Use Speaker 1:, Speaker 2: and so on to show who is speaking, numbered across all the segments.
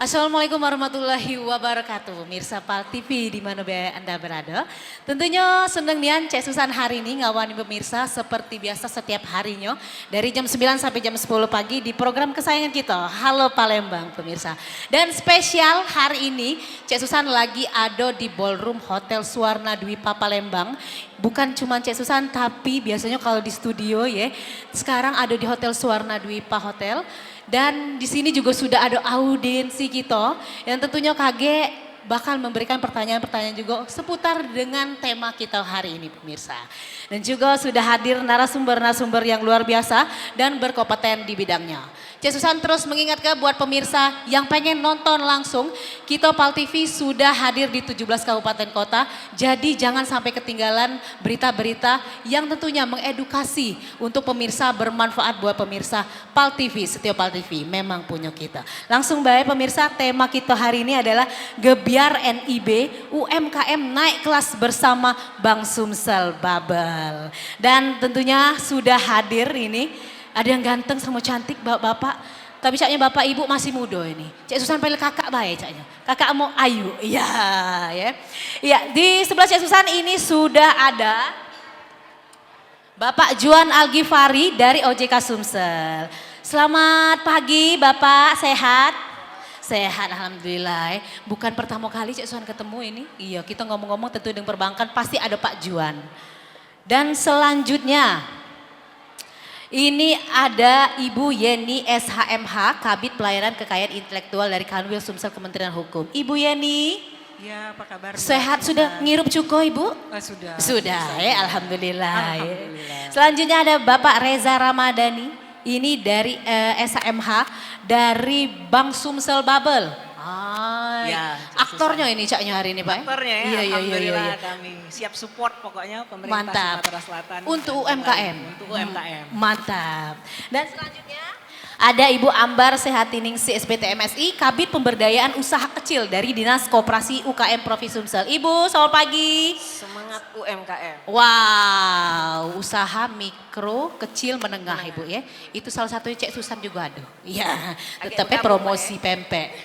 Speaker 1: Assalamualaikum warahmatullahi wabarakatuh. Mirsa Pal TV di mana Anda berada. Tentunya senang nian Cek Susan hari ini ngawani pemirsa seperti biasa setiap harinya. Dari jam 9 sampai jam 10 pagi di program kesayangan kita. Halo Palembang pemirsa. Dan spesial hari ini Cek Susan lagi ada di Ballroom Hotel Suwarna Dwipa Palembang. Bukan cuma Cek Susan tapi biasanya kalau di studio ya. Sekarang ada di Hotel Suwarna Dwipa Hotel. Dan di sini juga sudah ada audiensi kita yang tentunya KG bakal memberikan pertanyaan-pertanyaan juga seputar dengan tema kita hari ini pemirsa. Dan juga sudah hadir narasumber-narasumber yang luar biasa dan berkompeten di bidangnya. Cek Susan terus mengingatkan buat pemirsa yang pengen nonton langsung, kita Pal TV sudah hadir di 17 kabupaten kota. Jadi jangan sampai ketinggalan berita-berita yang tentunya mengedukasi untuk pemirsa, bermanfaat buat pemirsa. Pal TV, setiap Pal TV memang punya kita. Langsung baik pemirsa, tema kita hari ini adalah Gebiar NIB UMKM naik kelas bersama Bang Sumsel Babel. Dan tentunya sudah hadir ini. Ada yang ganteng sama cantik bapak, tapi caknya bapak ibu masih muda ini. Cek Susan panggil kakak baik caknya. Kakak mau Ayu, iya ya. Iya di sebelah Cek Susan ini sudah ada Bapak Juan Algifari dari OJK Sumsel. Selamat pagi Bapak, sehat? Sehat alhamdulillah. Bukan pertama kali Cek Susan ketemu ini. Iya kita ngomong-ngomong tentu dengan perbankan pasti ada Pak Juan. Dan selanjutnya ini ada Ibu Yeni SHMH, Kabid Pelayanan Kekayaan Intelektual dari Kanwil Sumsel Kementerian Hukum. Ibu Yeni.
Speaker 2: Ya, apa kabar?
Speaker 1: Sehat sudah ngirup cuko Ibu?
Speaker 2: Sudah.
Speaker 1: Sudah ya, alhamdulillah.
Speaker 2: Alhamdulillah.
Speaker 1: Selanjutnya ada Bapak Reza Ramadhani. Ini dari SHMH dari Bank Sumsel Babel.
Speaker 2: Ya,
Speaker 1: aktornya ini caknya hari ini Pak.
Speaker 2: Aktornya ya,
Speaker 1: iya,
Speaker 2: alhamdulillah
Speaker 1: iya.
Speaker 2: kami siap support pokoknya pemerintah
Speaker 1: Mantap.
Speaker 2: Sumatera Selatan.
Speaker 1: Untuk UMKM.
Speaker 2: Untuk UMKM.
Speaker 1: Mantap. Dan selanjutnya ada Ibu Ambar Sehatining CSPT MSI, Kabid Pemberdayaan Usaha Kecil dari Dinas Koperasi UKM Provinsi Sumsel. Ibu, selamat pagi.
Speaker 2: Semangat UMKM.
Speaker 1: Wow, usaha mikro, kecil, menengah Ibu ya. Itu salah satu Cek Susan juga ada. Iya, tetapnya promosi pempek.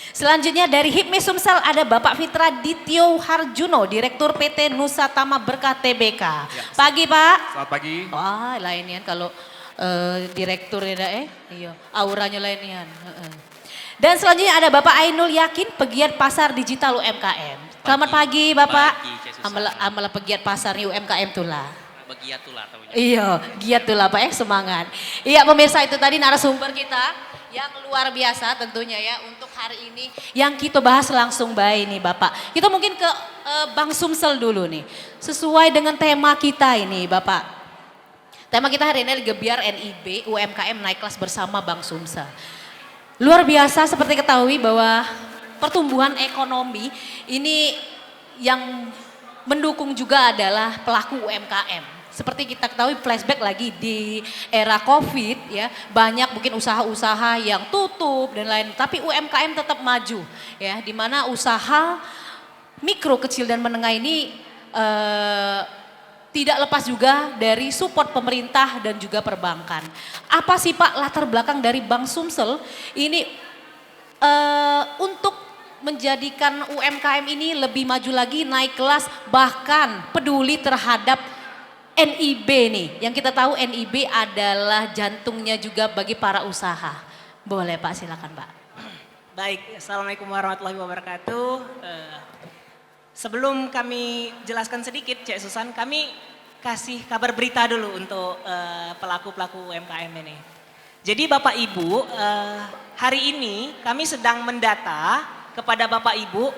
Speaker 1: Selanjutnya dari HIPMI Sumsel ada Bapak Fitra Dityo Harjuno, Direktur PT Nusatama Berkah TBK.
Speaker 3: Ya,
Speaker 1: Pagi Pak.
Speaker 3: Selamat pagi.
Speaker 1: Wah lainnya kalau direkturnya iya, auranya lainnya. Dan selanjutnya ada Bapak Ainul Yakin, pegiat pasar digital UMKM. Selamat pagi Bapak. Amalah pegiat pasar UMKM tulah.
Speaker 3: Begiat tulah tahunya.
Speaker 1: Iya, giat tulah Pak semangat. Iya pemirsa itu tadi narasumber kita yang luar biasa tentunya ya untuk hari ini yang kita bahas langsung baik nih Bapak. Kita mungkin ke Bang Sumsel dulu nih. Sesuai dengan tema kita ini Bapak. Tema kita hari ini Gebiar NIB UMKM naik kelas bersama Bank Sumsel. Luar biasa seperti ketahui bahwa pertumbuhan ekonomi ini yang mendukung juga adalah pelaku UMKM. Seperti kita ketahui flashback lagi di era Covid ya, banyak mungkin usaha-usaha yang tutup dan lain, tapi UMKM tetap maju ya, di mana usaha mikro, kecil dan menengah ini tidak lepas juga dari support pemerintah dan juga perbankan. Apa sih Pak latar belakang dari Bank Sumsel ini untuk menjadikan UMKM ini lebih maju lagi, naik kelas, bahkan peduli terhadap NIB nih. Yang kita tahu NIB adalah jantungnya juga bagi para usaha. Boleh Pak, silakan Pak.
Speaker 2: Baik, Assalamualaikum warahmatullahi wabarakatuh. Sebelum kami jelaskan sedikit Cek Susan, kami kasih kabar berita dulu untuk pelaku-pelaku UMKM ini. Jadi Bapak Ibu, hari ini kami sedang mendata kepada Bapak Ibu,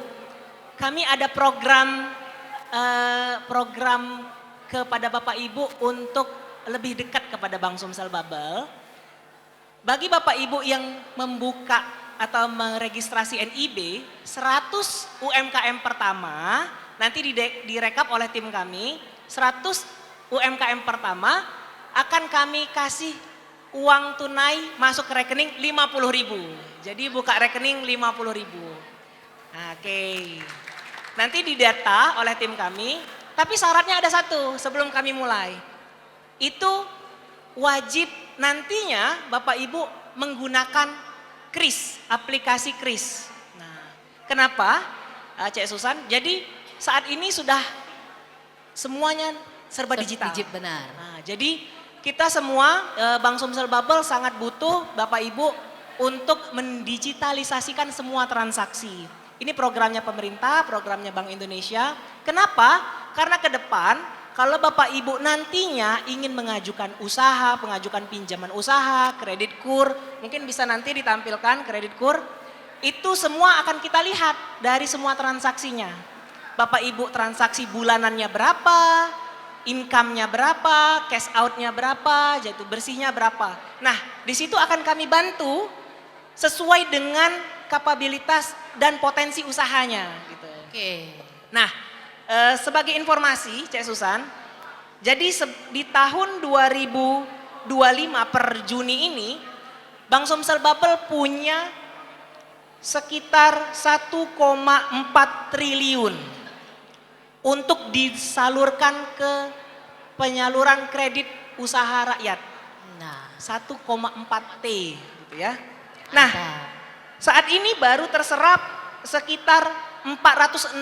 Speaker 2: kami ada program kepada Bapak Ibu untuk lebih dekat kepada Bank Sumsel Babel. Bagi Bapak Ibu yang membuka atau meregistrasi NIB, 100 UMKM pertama nanti direkap oleh tim kami, 100 UMKM pertama akan kami kasih uang tunai masuk ke rekening 50.000. Jadi buka rekening 50.000. Oke. Nanti didata oleh tim kami, tapi syaratnya ada satu sebelum kami mulai. Itu wajib nantinya Bapak Ibu menggunakan KRIS, aplikasi KRIS. Nah, kenapa Cek Susan? Jadi saat ini sudah semuanya serba digital.
Speaker 1: Benar.
Speaker 2: Nah, jadi kita semua Bank Sumsel Bubble sangat butuh Bapak Ibu untuk mendigitalisasikan semua transaksi. Ini programnya pemerintah, programnya Bank Indonesia. Kenapa? Karena ke depan kalau Bapak Ibu nantinya ingin mengajukan usaha, pengajukan pinjaman usaha, kredit kur, mungkin bisa nanti ditampilkan kredit kur, itu semua akan kita lihat dari semua transaksinya. Bapak Ibu transaksi bulanannya berapa, income-nya berapa, cash out-nya berapa, jatuh bersihnya berapa. Nah, di situ akan kami bantu sesuai dengan kapabilitas dan potensi usahanya gitu.
Speaker 1: Oke.
Speaker 2: Nah, sebagai informasi Cek Susan, jadi di tahun 2025 per Juni ini Bank Sumsel Bubble punya sekitar 1,4 triliun untuk disalurkan ke penyaluran kredit usaha rakyat.
Speaker 1: Nah,
Speaker 2: 1,4 T gitu ya. Nah,
Speaker 1: mantap.
Speaker 2: saat ini baru terserap sekitar 460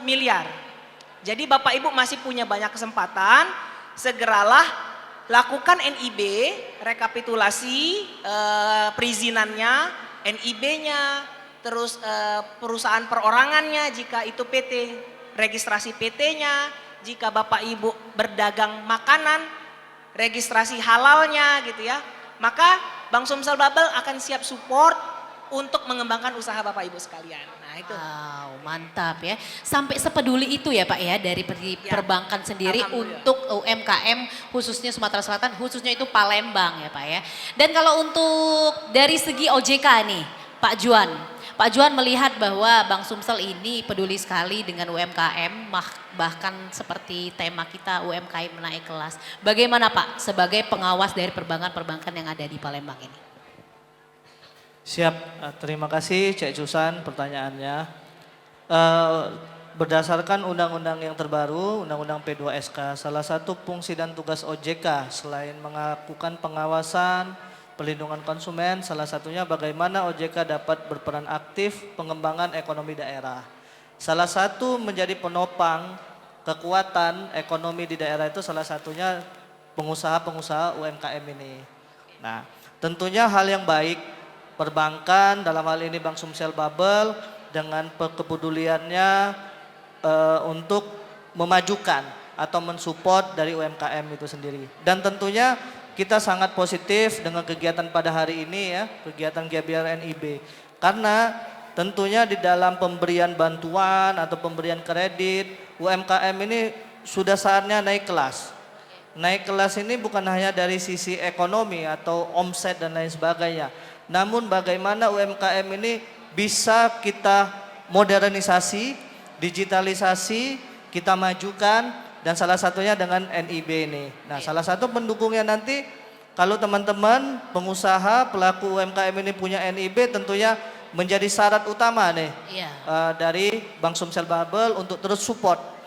Speaker 2: miliar. Jadi Bapak Ibu masih punya banyak kesempatan, segeralah lakukan NIB, rekapitulasi perizinannya, NIB-nya, terus perusahaan perorangannya jika itu PT, registrasi PT-nya, jika Bapak Ibu berdagang makanan, registrasi halalnya gitu ya. Maka Bank Sumsel Bubble akan siap support untuk mengembangkan usaha Bapak Ibu sekalian. Nah itu.
Speaker 1: Wow, mantap ya. Sampai sepeduli itu ya Pak ya dari
Speaker 2: Ya,
Speaker 1: perbankan sendiri
Speaker 2: alhamdulillah.
Speaker 1: untuk UMKM khususnya Sumatera Selatan, khususnya itu Palembang ya Pak ya. Dan kalau untuk dari segi OJK nih Pak Juan. Pak Juan melihat bahwa Bank Sumsel ini peduli sekali dengan UMKM, bahkan seperti tema kita UMKM naik kelas. Bagaimana Pak sebagai pengawas dari perbankan-perbankan yang ada di Palembang ini?
Speaker 3: Siap, terima kasih Cek Susan pertanyaannya. Berdasarkan undang-undang yang terbaru, Undang-Undang P2SK, salah satu fungsi dan tugas OJK selain melakukan pengawasan, pelindungan konsumen, salah satunya bagaimana OJK dapat berperan aktif pengembangan ekonomi daerah. Salah satu menjadi penopang kekuatan ekonomi di daerah itu salah satunya pengusaha-pengusaha UMKM ini. Nah, tentunya hal yang baik perbankan dalam hal ini Bank Sumsel Bubble dengan kepeduliannya untuk memajukan atau mensupport dari UMKM itu sendiri. Dan tentunya kita sangat positif dengan kegiatan pada hari ini ya, kegiatan GBR NIB. Karena tentunya di dalam pemberian bantuan atau pemberian kredit, UMKM ini sudah saatnya naik kelas. Naik kelas ini bukan hanya dari sisi ekonomi atau omset dan lain sebagainya. Namun bagaimana UMKM ini bisa kita modernisasi, digitalisasi, kita majukan, dan salah satunya dengan NIB ini. Nah, salah satu pendukungnya nanti kalau teman-teman pengusaha pelaku UMKM ini punya NIB tentunya menjadi syarat utama nih dari Bank Sumsel Bubble untuk terus support.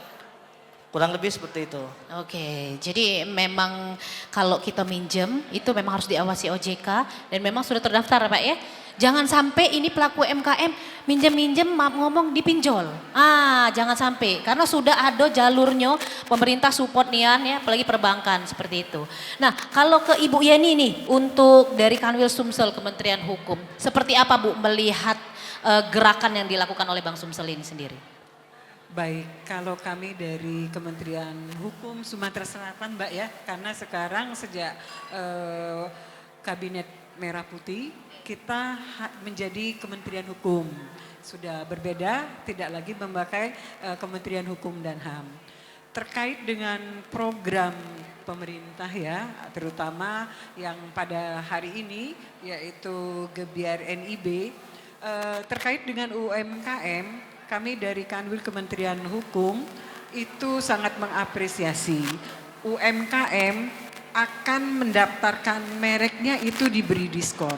Speaker 3: Kurang lebih seperti itu.
Speaker 1: Oke, jadi memang kalau kita minjem itu memang harus diawasi OJK dan memang sudah terdaftar Pak ya. Jangan sampai ini pelaku UMKM minjem-minjem maaf ngomong dipinjol. Jangan sampai karena sudah ada jalurnya pemerintah support nian ya, apalagi perbankan seperti itu. Nah, kalau ke Ibu Yeni nih untuk dari Kanwil Sumsel Kementerian Hukum, seperti apa Bu melihat gerakan yang dilakukan oleh Bank Sumsel ini sendiri?
Speaker 4: Baik, kalau kami dari Kementerian Hukum Sumatera Selatan Mbak ya, karena sekarang sejak Kabinet Merah Putih kita menjadi Kementerian Hukum. Sudah berbeda, tidak lagi memakai Kementerian Hukum dan HAM. Terkait dengan program pemerintah ya, terutama yang pada hari ini yaitu Gebiar NIB, terkait dengan UMKM, kami dari Kanwil Kementerian Hukum itu sangat mengapresiasi UMKM akan mendaftarkan mereknya itu diberi diskon.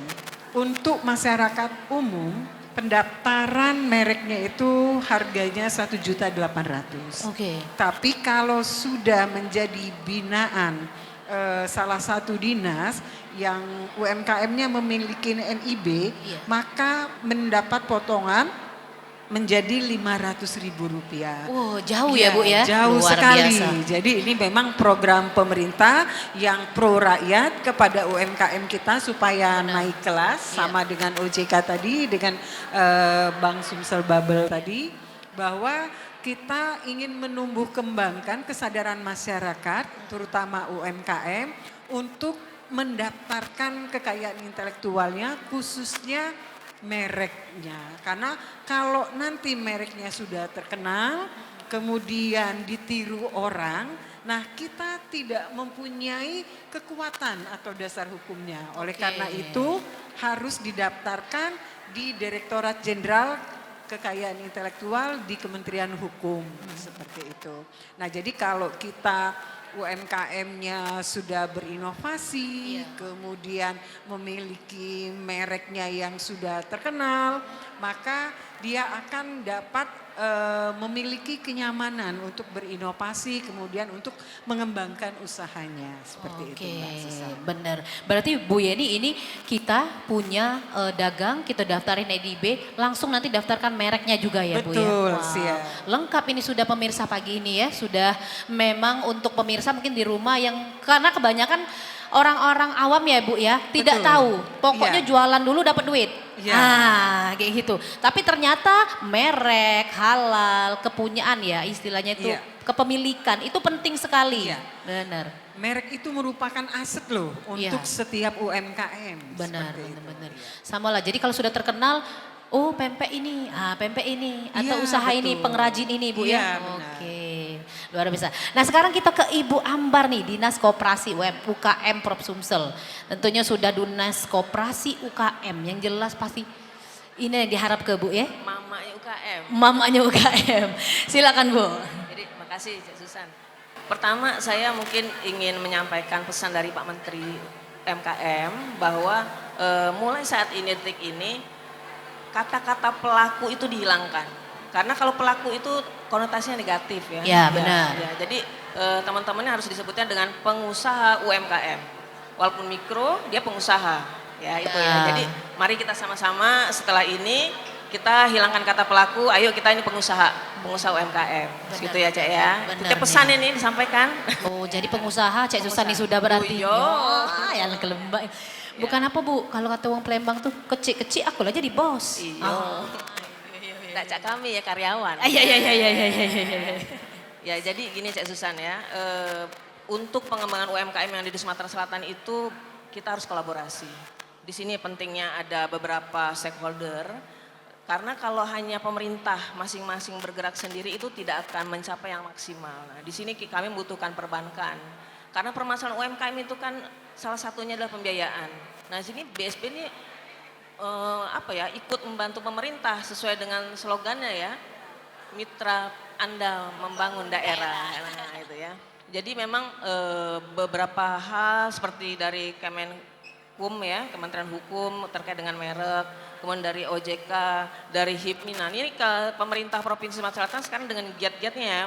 Speaker 4: Untuk masyarakat umum pendaftaran mereknya itu harganya 1.800.000.
Speaker 1: Oke.
Speaker 4: Tapi kalau sudah menjadi binaan salah satu dinas yang UMKM-nya memiliki NIB,
Speaker 1: Iya.
Speaker 4: maka mendapat potongan menjadi Rp500.000.
Speaker 1: Oh, jauh ya, Bu ya?
Speaker 4: Jauh
Speaker 1: Luar
Speaker 4: sekali.
Speaker 1: biasa.
Speaker 4: Jadi ini memang program pemerintah yang pro rakyat kepada UMKM kita supaya naik kelas, sama dengan OJK tadi, dengan Bank Sumsel Bubble tadi, bahwa kita ingin menumbuh kembangkan kesadaran masyarakat, terutama UMKM, untuk mendaftarkan kekayaan intelektualnya, khususnya mereknya. Karena kalau nanti mereknya sudah terkenal, kemudian ditiru orang, nah kita tidak mempunyai kekuatan atau dasar hukumnya. Oleh
Speaker 1: Oke.
Speaker 4: karena itu harus didaftarkan di Direktorat Jenderal Kekayaan Intelektual di Kementerian Hukum, seperti itu. Nah, jadi kalau kita UMKM-nya sudah berinovasi, kemudian memiliki mereknya yang sudah terkenal, maka dia akan dapat memiliki kenyamanan untuk berinovasi, kemudian untuk mengembangkan usahanya, seperti itu, Mbak Susan.
Speaker 1: Bener. Berarti Bu Yeni ini kita punya dagang, kita daftarin EDB, langsung nanti daftarkan mereknya juga ya Bu ya?
Speaker 4: Betul,
Speaker 1: Wow.
Speaker 4: siap.
Speaker 1: Lengkap ini sudah pemirsa pagi ini ya, sudah memang untuk pemirsa mungkin di rumah yang, karena kebanyakan orang-orang awam ya Bu ya, tidak
Speaker 4: Betul.
Speaker 1: tahu. Pokoknya
Speaker 4: Iya.
Speaker 1: jualan dulu dapat duit.
Speaker 4: Iya.
Speaker 1: Kayak gitu. Tapi ternyata merek, halal, kepunyaan ya istilahnya itu,
Speaker 4: Iya.
Speaker 1: kepemilikan itu penting sekali.
Speaker 4: Iya.
Speaker 1: Benar.
Speaker 4: Merek itu merupakan aset loh untuk
Speaker 1: Iya.
Speaker 4: setiap UMKM.
Speaker 1: Benar,
Speaker 4: seperti itu.
Speaker 1: benar. Sama lah. Jadi kalau sudah terkenal, oh pempek ini, atau
Speaker 4: Iya,
Speaker 1: usaha ini,
Speaker 4: betul.
Speaker 1: pengrajin ini Bu
Speaker 4: Iya,
Speaker 1: ya.
Speaker 4: benar.
Speaker 1: Oke, luar biasa. Nah sekarang kita ke Ibu Ambar nih, Dinas Koperasi UKM Prop Sumsel. Tentunya sudah Dinas Koperasi UKM, yang jelas pasti ini yang diharap ke Bu ya.
Speaker 5: Mamanya UKM.
Speaker 1: Mamanya UKM. Silakan Bu.
Speaker 5: Jadi makasih Cik Susan. Pertama saya mungkin ingin menyampaikan pesan dari Pak Menteri MKM bahwa mulai saat ini detik ini kata-kata pelaku itu dihilangkan. Karena kalau pelaku itu konotasinya negatif ya.
Speaker 1: Ya, benar.
Speaker 5: Ya, jadi teman-temannya harus disebutnya dengan pengusaha UMKM. Walaupun mikro, dia pengusaha. Ya itu ya.
Speaker 1: Ya.
Speaker 5: Jadi mari kita sama-sama setelah ini kita hilangkan kata pelaku, ayo kita ini pengusaha UMKM. Gitu ya Cek ya.
Speaker 1: Benar
Speaker 5: Itu pesan
Speaker 1: nih.
Speaker 5: ini disampaikan.
Speaker 1: Oh jadi pengusaha Cek Susan ini sudah berarti.
Speaker 5: Yo.
Speaker 1: Ya kelembak. Bukan apa Bu, kalau kata wong Palembang tuh kecil-kecil aku aja di bos.
Speaker 5: Iya. Nggak Cak kami ya karyawan.
Speaker 1: Iya.
Speaker 5: Ya jadi gini Cak Susan ya, untuk pengembangan UMKM yang ada di Sumatera Selatan itu kita harus kolaborasi. Di sini pentingnya ada beberapa stakeholder, karena kalau hanya pemerintah masing-masing bergerak sendiri itu tidak akan mencapai yang maksimal. Nah, di sini kami membutuhkan perbankan, karena permasalahan UMKM itu kan salah satunya adalah pembiayaan. Nah, di sini BSP ini ikut membantu pemerintah sesuai dengan slogannya ya, mitra Anda membangun daerah. Nah, itu ya. Jadi memang beberapa hal seperti dari Kemenkum ya, Kementerian Hukum terkait dengan merek, kemudian dari OJK, dari HIPMI. Nah ini ke pemerintah Provinsi Sumatera Selatan sekarang dengan giat-giatnya ya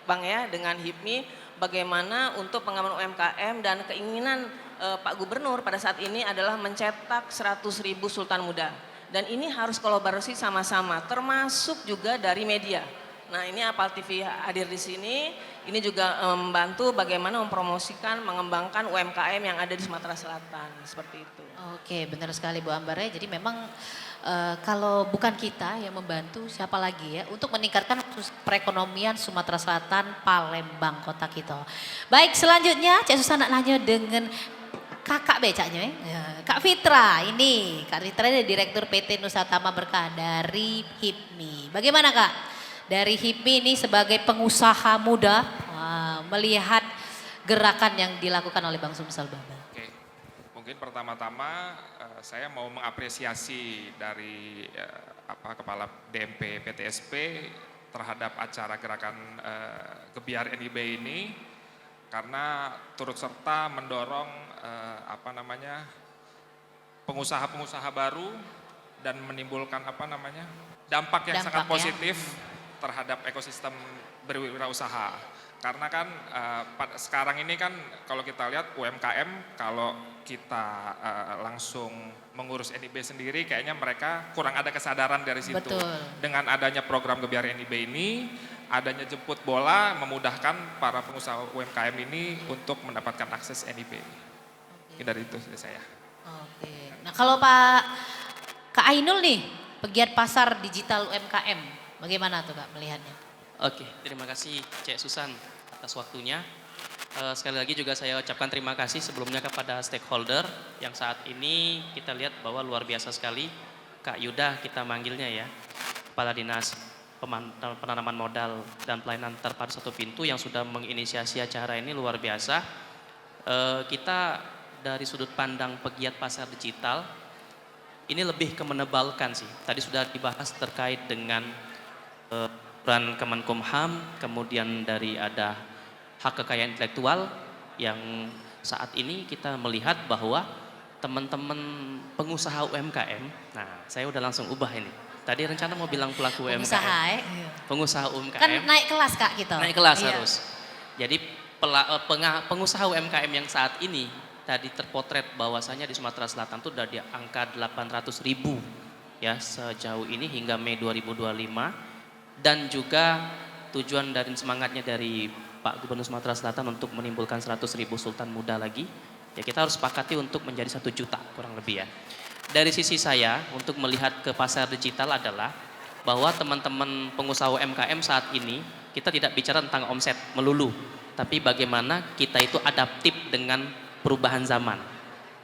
Speaker 5: Bang ya, dengan HIPMI bagaimana untuk pengembangan UMKM dan keinginan Pak Gubernur pada saat ini adalah mencetak 100.000 Sultan Muda. Dan ini harus kolaborasi sama-sama, termasuk juga dari media. Nah ini Apal TV hadir di sini, ini juga membantu bagaimana mempromosikan, mengembangkan UMKM yang ada di Sumatera Selatan, seperti itu.
Speaker 1: Oke benar sekali Bu Ambar ya. Jadi memang kalau bukan kita yang membantu siapa lagi ya untuk meningkatkan perekonomian Sumatera Selatan, Palembang kota kita. Baik selanjutnya Cak Susan nak nanya dengan kakak becaknya ya. Kak Fitra ini, Kak Fitra ini Direktur PT Nusatama Berkah dari HIPMI. Bagaimana Kak? Dari HIPMI ini sebagai pengusaha muda melihat gerakan yang dilakukan oleh Bank Sumsel Bubble.
Speaker 6: Oke, mungkin pertama-tama saya mau mengapresiasi dari Kepala DMP PTSP terhadap acara gerakan Gebiar NIB ini karena turut serta mendorong pengusaha-pengusaha baru dan menimbulkan dampak yang sangat
Speaker 1: Dampak ya.
Speaker 6: positif terhadap ekosistem berwirausaha. Karena kan sekarang ini kan kalau kita lihat UMKM kalau kita langsung mengurus NIB sendiri kayaknya mereka kurang ada kesadaran dari situ.
Speaker 1: Betul.
Speaker 6: Dengan adanya program Gebiar NIB ini, adanya jemput bola memudahkan para pengusaha UMKM ini untuk mendapatkan akses NIB. Ini dari itu saya.
Speaker 1: Oke. Nah kalau Kak Ainul nih, pegiat pasar digital UMKM, bagaimana tuh Kak melihatnya?
Speaker 7: Oke, terima kasih Cek Susan atas waktunya. Sekali lagi juga saya ucapkan terima kasih sebelumnya kepada stakeholder yang saat ini kita lihat bahwa luar biasa sekali. Kak Yuda kita manggilnya ya, Kepala Dinas Penanaman Modal dan Pelayanan Terpadu Satu Pintu yang sudah menginisiasi acara ini luar biasa. Kita dari sudut pandang pegiat pasar digital, ini lebih ke menebalkan sih. Tadi sudah dibahas terkait dengan peran Kemenkumham, kemudian dari ada hak kekayaan intelektual yang saat ini kita melihat bahwa teman-teman pengusaha UMKM, nah saya udah langsung ubah ini. Tadi rencana mau bilang pelaku UMKM. Pengusaha UMKM.
Speaker 1: Kan naik kelas Kak gitu.
Speaker 7: Naik kelas
Speaker 1: Iya.
Speaker 7: harus. Jadi pengusaha UMKM yang saat ini tadi terpotret bahwasanya di Sumatera Selatan itu sudah di angka 800.000 ya sejauh ini hingga Mei 2025 dan juga tujuan dan semangatnya dari Pak Gubernur Sumatera Selatan untuk menimbulkan 100.000 sultan muda lagi, ya kita harus sepakati untuk menjadi 1 juta kurang lebih ya. Dari sisi saya untuk melihat ke pasar digital adalah bahwa teman-teman pengusaha UMKM saat ini kita tidak bicara tentang omset melulu, tapi bagaimana kita itu adaptif dengan perubahan zaman.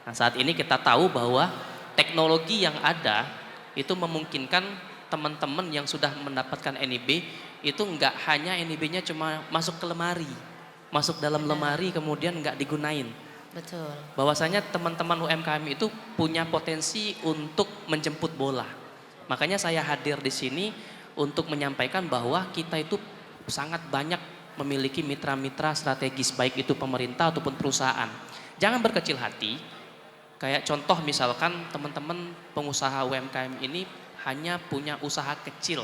Speaker 7: Nah saat ini kita tahu bahwa teknologi yang ada itu memungkinkan teman-teman yang sudah mendapatkan NIB itu enggak hanya NIB-nya cuma masuk ke lemari, masuk dalam lemari kemudian enggak digunain.
Speaker 1: Betul.
Speaker 7: Bahwasanya teman-teman UMKM itu punya potensi untuk menjemput bola. Makanya saya hadir di sini untuk menyampaikan bahwa kita itu sangat banyak memiliki mitra-mitra strategis baik itu pemerintah ataupun perusahaan. Jangan berkecil hati. Kayak contoh misalkan teman-teman pengusaha UMKM ini hanya punya usaha kecil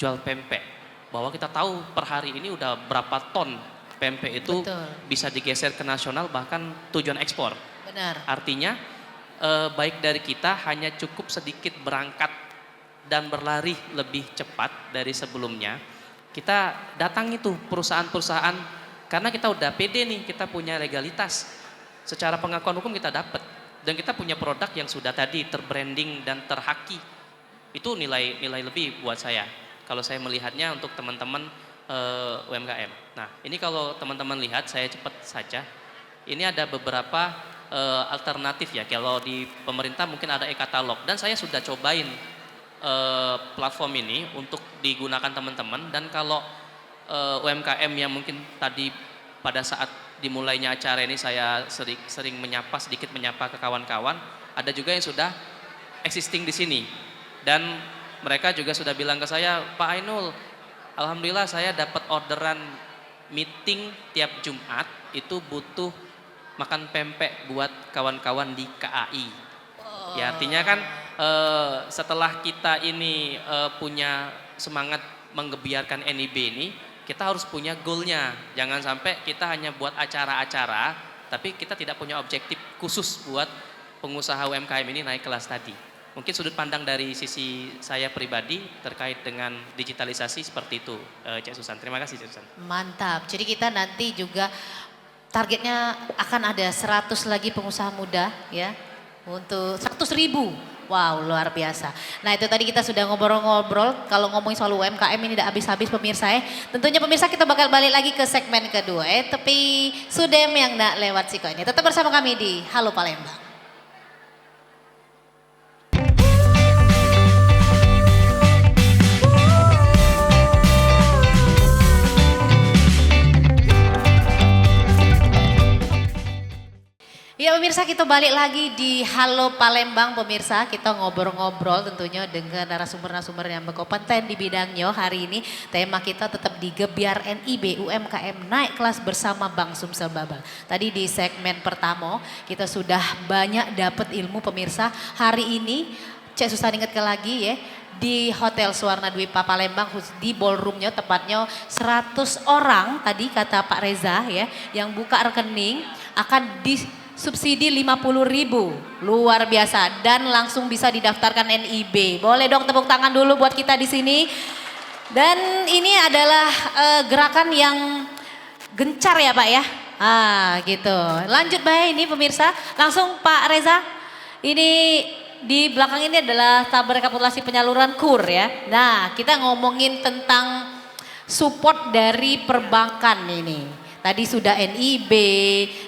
Speaker 7: jual pempek. Bahwa kita tahu per hari ini udah berapa ton pempek itu
Speaker 1: Betul.
Speaker 7: bisa digeser ke nasional bahkan tujuan ekspor.
Speaker 1: Benar.
Speaker 7: Artinya baik dari kita hanya cukup sedikit berangkat dan berlari lebih cepat dari sebelumnya. Kita datangi tuh perusahaan-perusahaan karena kita udah pede nih, kita punya legalitas. Secara pengakuan hukum kita dapat dan kita punya produk yang sudah tadi terbranding dan terhaki. Itu nilai lebih buat saya. Kalau saya melihatnya untuk teman-teman UMKM. Nah, ini kalau teman-teman lihat, saya cepat saja. Ini ada beberapa alternatif ya. Kalau di pemerintah mungkin ada e-katalog dan saya sudah cobain platform ini untuk digunakan teman-teman. Dan kalau UMKM yang mungkin tadi pada saat dimulainya acara ini saya sering sedikit menyapa ke kawan-kawan, ada juga yang sudah existing di sini. Dan mereka juga sudah bilang ke saya, Pak Ainul, alhamdulillah saya dapat orderan meeting tiap Jumat, itu butuh makan pempek buat kawan-kawan di KAI. Ya artinya kan setelah kita ini punya semangat menggebiarkan NIB ini, kita harus punya goalnya. Jangan sampai kita hanya buat acara-acara, tapi kita tidak punya objektif khusus buat pengusaha UMKM ini naik kelas tadi. Mungkin sudut pandang dari sisi saya pribadi terkait dengan digitalisasi seperti itu, Cek Susan. Terima kasih, Cek Susan.
Speaker 1: Mantap. Jadi kita nanti juga targetnya akan ada 100 lagi pengusaha muda ya. Untuk 100.000. Wow, luar biasa. Nah itu tadi kita sudah ngobrol-ngobrol. Kalau ngomongin soal UMKM ini tidak habis-habis pemirsa ya. Tentunya pemirsa kita bakal balik lagi ke segmen kedua tapi Sudem yang tidak lewat siko ini. Tetap bersama kami di Halo Palembang. Ya pemirsa kita balik lagi di Halo Palembang pemirsa, kita ngobrol-ngobrol tentunya dengan narasumber-narasumber yang berkompeten di bidangnya. Hari ini tema kita tetap di Gebiar NIB UMKM naik kelas bersama Bank Sumsel Babel. Tadi di segmen pertama kita sudah banyak dapat ilmu pemirsa. Hari ini Cek Susan ingatkan lagi ya, di Hotel Suwarna Dwipa Palembang di ballroomnya, tepatnya 100 orang tadi kata Pak Reza ya, yang buka rekening akan disubsidi 50.000, luar biasa, dan langsung bisa didaftarkan NIB. Boleh dong tepuk tangan dulu buat kita di sini. Dan ini adalah gerakan yang gencar ya Pak ya. Gitu. Lanjut Pak ini pemirsa, langsung Pak Reza. Ini di belakang ini adalah tabel rekapitulasi penyaluran KUR ya. Nah, kita ngomongin tentang support dari perbankan ini. Tadi sudah NIB,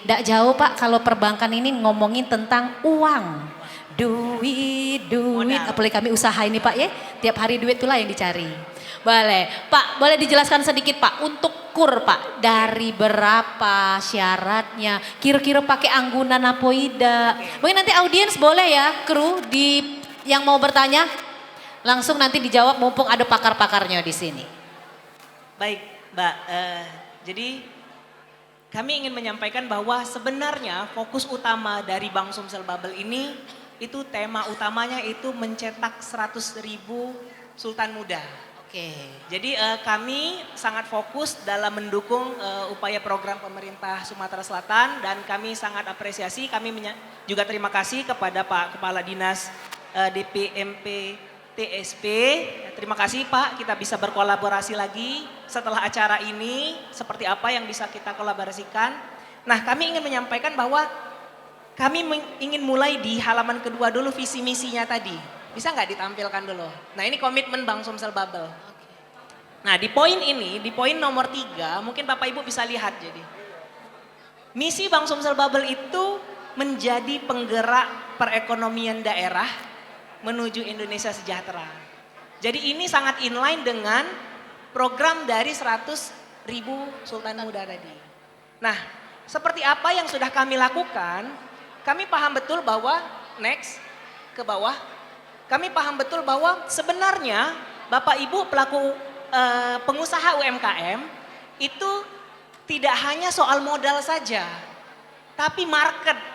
Speaker 1: tidak jauh Pak kalau perbankan ini ngomongin tentang uang. Duit, apalagi kami usaha ini Pak ya, tiap hari duit itulah yang dicari. Boleh, Pak boleh dijelaskan sedikit Pak untuk KUR Pak, dari berapa syaratnya, kira-kira pakai anggunan apa tidak. Mungkin nanti audiens boleh ya, kru yang mau bertanya, langsung nanti dijawab mumpung ada pakar-pakarnya di sini.
Speaker 2: Baik Mbak, jadi kami ingin menyampaikan bahwa sebenarnya fokus utama dari Bank Sumsel Bubble ini, itu tema utamanya itu mencetak 100.000 Sultan Muda.
Speaker 1: Oke.
Speaker 2: Jadi kami sangat fokus dalam mendukung upaya program pemerintah Sumatera Selatan, dan kami sangat apresiasi, kami juga terima kasih kepada Pak Kepala Dinas DPMP TSP. Terima kasih Pak, kita bisa berkolaborasi lagi setelah acara ini, seperti apa yang bisa kita kolaborasikan. Nah, kami ingin menyampaikan bahwa kami ingin mulai di halaman kedua dulu visi misinya tadi. Bisa nggak ditampilkan dulu? Nah, ini komitmen Bank Sumsel Bubble. Nah, di poin ini, di poin nomor 3, mungkin Bapak Ibu bisa lihat jadi. Misi Bank Sumsel Bubble itu menjadi penggerak perekonomian daerah menuju Indonesia sejahtera. Jadi ini sangat inline dengan program dari 100.000 Sultan Muda tadi. Nah, seperti apa yang sudah kami lakukan, kami paham betul bahwa, next, ke bawah, kami paham betul bahwa sebenarnya Bapak Ibu pelaku pengusaha UMKM itu tidak hanya soal modal saja, tapi marketnya.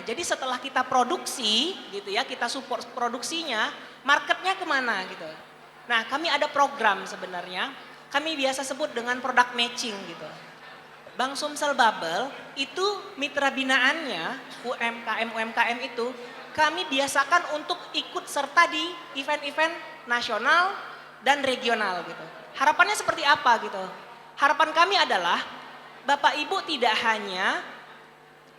Speaker 2: Jadi setelah kita produksi gitu ya, kita support produksinya, marketnya kemana gitu. Nah, kami ada program sebenarnya, kami biasa sebut dengan product matching gitu. Bank Sumsel Bubble itu mitra binaannya UMKM itu kami biasakan untuk ikut serta di event-event nasional dan regional gitu. Harapannya seperti apa gitu? Harapan kami adalah Bapak Ibu tidak hanya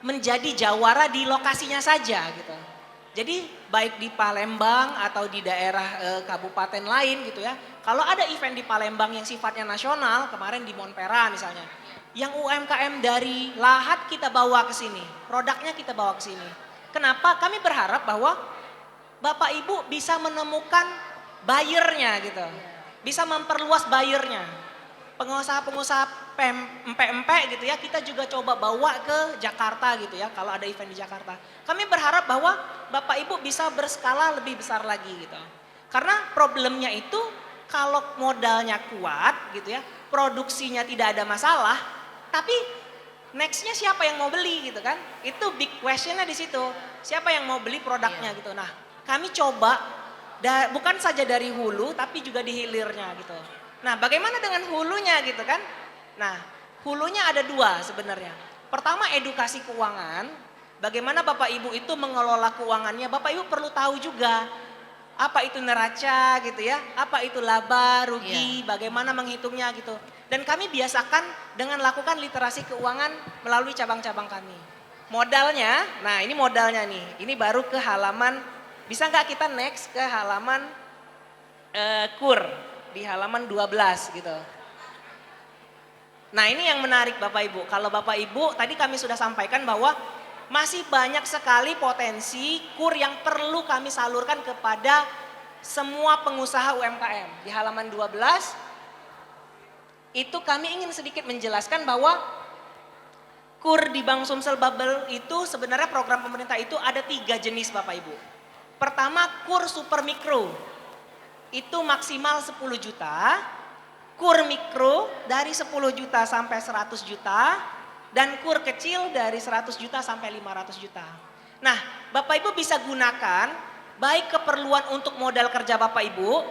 Speaker 2: menjadi jawara di lokasinya saja gitu. Jadi baik di Palembang atau di daerah kabupaten lain gitu ya. Kalau ada event di Palembang yang sifatnya nasional, kemarin di Monpera misalnya, yang UMKM dari Lahat kita bawa ke sini, produknya kita bawa ke sini. Kenapa? Kami berharap bahwa Bapak Ibu bisa menemukan buyernya gitu, bisa memperluas buyernya. Pengusaha-pengusaha empek-empek gitu ya, kita juga coba bawa ke Jakarta gitu ya, kalau ada event di Jakarta. Kami berharap bahwa Bapak Ibu bisa berskala lebih besar lagi gitu. Karena problemnya itu kalau modalnya kuat gitu ya, produksinya tidak ada masalah, tapi nextnya siapa yang mau beli gitu kan? Itu big questionnya di situ. Siapa yang mau beli produknya gitu. Nah, kami coba bukan saja dari hulu tapi juga di hilirnya gitu. Nah, bagaimana dengan hulunya gitu kan? Nah, hulunya ada 2 sebenarnya. Pertama, edukasi keuangan. Bagaimana Bapak Ibu itu mengelola keuangannya. Bapak Ibu perlu tahu juga apa itu neraca gitu ya, apa itu laba, rugi, bagaimana menghitungnya gitu. Dan kami biasakan dengan lakukan literasi keuangan melalui cabang-cabang kami. Modalnya, nah ini modalnya nih, ini baru ke halaman, bisa nggak kita next ke halaman KUR, di halaman 12 gitu. Nah ini yang menarik Bapak Ibu, kalau Bapak Ibu tadi kami sudah sampaikan bahwa masih banyak sekali potensi KUR yang perlu kami salurkan kepada semua pengusaha UMKM. Di halaman 12 itu kami ingin sedikit menjelaskan bahwa KUR di Bank Sumsel Bubble itu sebenarnya program pemerintah itu ada 3 jenis Bapak Ibu. Pertama, KUR super mikro, itu maksimal 10 juta, KUR mikro dari 10 juta sampai 100 juta, dan KUR kecil dari 100 juta sampai 500 juta. Nah, Bapak Ibu bisa gunakan baik keperluan untuk modal kerja Bapak Ibu,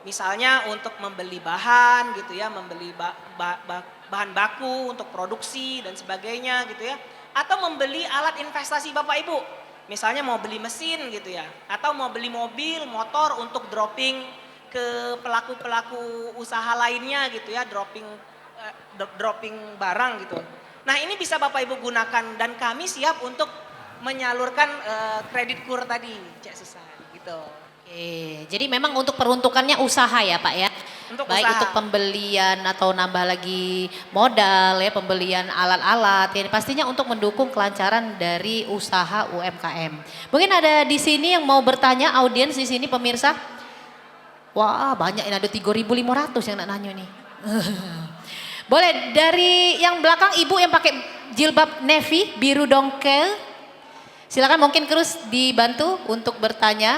Speaker 2: misalnya untuk membeli bahan gitu ya, membeli bahan baku untuk produksi dan sebagainya gitu ya, atau membeli alat investasi Bapak Ibu, misalnya mau beli mesin gitu ya, atau mau beli mobil, motor untuk dropping ke pelaku-pelaku usaha lainnya gitu ya, dropping barang gitu. Nah ini bisa Bapak Ibu gunakan dan kami siap untuk menyalurkan kredit kur tadi, Cek Susan gitu.
Speaker 1: Oke, jadi memang untuk peruntukannya usaha ya Pak ya?
Speaker 2: Untuk
Speaker 1: Baik
Speaker 2: usaha.
Speaker 1: untuk pembelian atau nambah lagi modal ya, pembelian alat-alat ya, pastinya untuk mendukung kelancaran dari usaha UMKM. Mungkin ada di sini yang mau bertanya, audiens di sini pemirsa? Wah banyak ini, ada 3.500 yang nak nanya nih. Boleh dari yang belakang ibu yang pakai jilbab navy biru dongkel. Silakan mungkin terus dibantu untuk bertanya.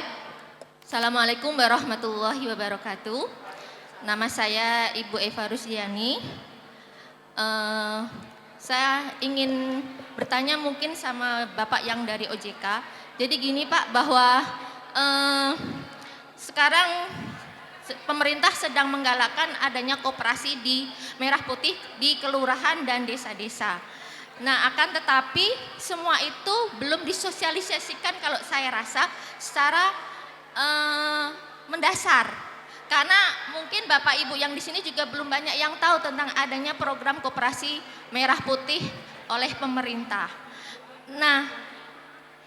Speaker 8: Assalamualaikum warahmatullahi wabarakatuh. Nama saya Ibu Eva Rusdiani. Saya ingin bertanya mungkin sama Bapak yang dari OJK. Jadi gini Pak, bahwa sekarang pemerintah sedang menggalakkan adanya koperasi di Merah Putih di kelurahan dan desa-desa. Nah akan tetapi semua itu belum disosialisasikan kalau saya rasa secara mendasar. Karena mungkin Bapak Ibu yang di sini juga belum banyak yang tahu tentang adanya program koperasi Merah Putih oleh pemerintah. Nah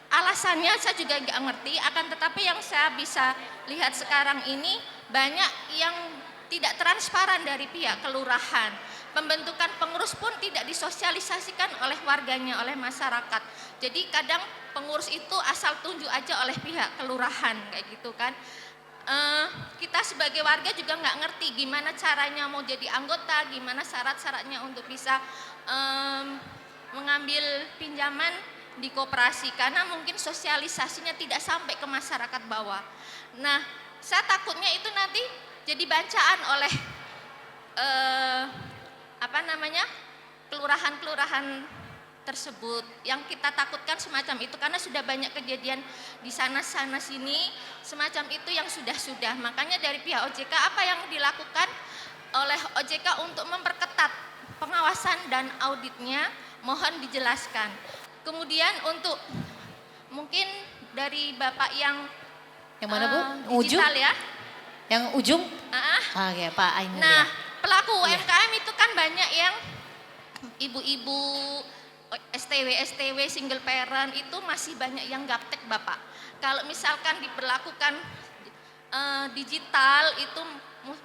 Speaker 8: alasannya saya juga nggak ngerti, akan tetapi yang saya bisa lihat sekarang ini banyak yang tidak transparan dari pihak kelurahan. Pembentukan pengurus pun tidak disosialisasikan oleh warganya, oleh masyarakat. Jadi kadang pengurus itu asal tunjuk aja oleh pihak kelurahan kayak gitu kan. Kita sebagai warga juga nggak ngerti gimana caranya mau jadi anggota, gimana syarat-syaratnya untuk bisa mengambil pinjaman di koperasi, karena mungkin sosialisasinya tidak sampai ke masyarakat bawah. Nah, saya takutnya itu nanti jadi bacaan oleh kelurahan-kelurahan tersebut. Yang kita takutkan semacam itu, karena sudah banyak kejadian di sana sini semacam itu yang sudah. Makanya dari pihak OJK apa yang dilakukan oleh OJK untuk memperketat pengawasan dan auditnya, mohon dijelaskan. Kemudian untuk mungkin dari Bapak yang
Speaker 1: mana Bu? Ujung?
Speaker 8: digital ya.
Speaker 1: Yang ujung? Oke Pak Ainul
Speaker 8: Nah,
Speaker 1: ya.
Speaker 8: pelaku UMKM itu kan banyak yang ibu-ibu STW single parent itu masih banyak yang gaptek Bapak. Kalau misalkan diberlakukan digital itu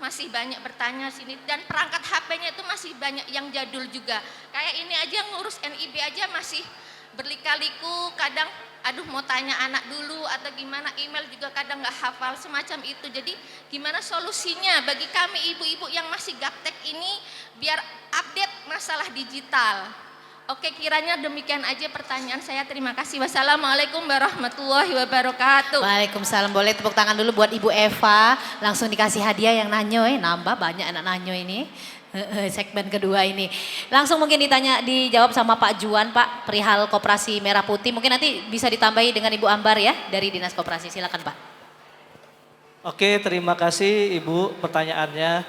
Speaker 8: masih banyak bertanya sini, dan perangkat HP-nya itu masih banyak yang jadul juga. Kayak ini aja ngurus NIB aja masih berlika-liku, kadang aduh mau tanya anak dulu atau gimana, email juga kadang nggak hafal semacam itu. Jadi gimana solusinya bagi kami ibu-ibu yang masih gaptek ini biar update masalah digital? Oke, kiranya demikian aja pertanyaan saya. Terima kasih. Wassalamualaikum warahmatullahi wabarakatuh.
Speaker 1: Waalaikumsalam. Boleh tepuk tangan dulu buat Ibu Eva. Langsung dikasih hadiah yang nanyoy. Nambah banyak anak nanyoy ini. Segmen kedua ini. Langsung mungkin dijawab sama Pak Juan, Pak, perihal Koperasi Merah Putih. Mungkin nanti bisa ditambahi dengan Ibu Ambar ya dari Dinas Koperasi. Silakan Pak.
Speaker 3: Oke, terima kasih Ibu pertanyaannya.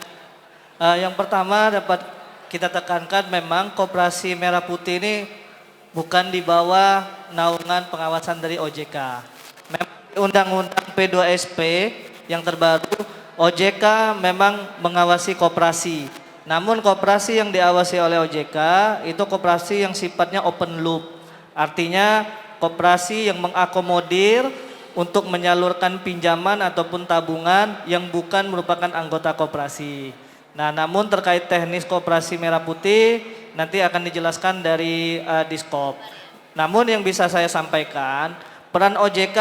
Speaker 3: Yang pertama dapat kita tekankan, memang Koperasi Merah Putih ini bukan di bawah naungan pengawasan dari OJK. Memang di Undang-Undang P2SP yang terbaru, OJK memang mengawasi koperasi. Namun koperasi yang diawasi oleh OJK itu koperasi yang sifatnya open loop. Artinya koperasi yang mengakomodir untuk menyalurkan pinjaman ataupun tabungan yang bukan merupakan anggota koperasi. Nah, namun terkait teknis Koperasi Merah Putih nanti akan dijelaskan dari Diskop. Namun yang bisa saya sampaikan, peran OJK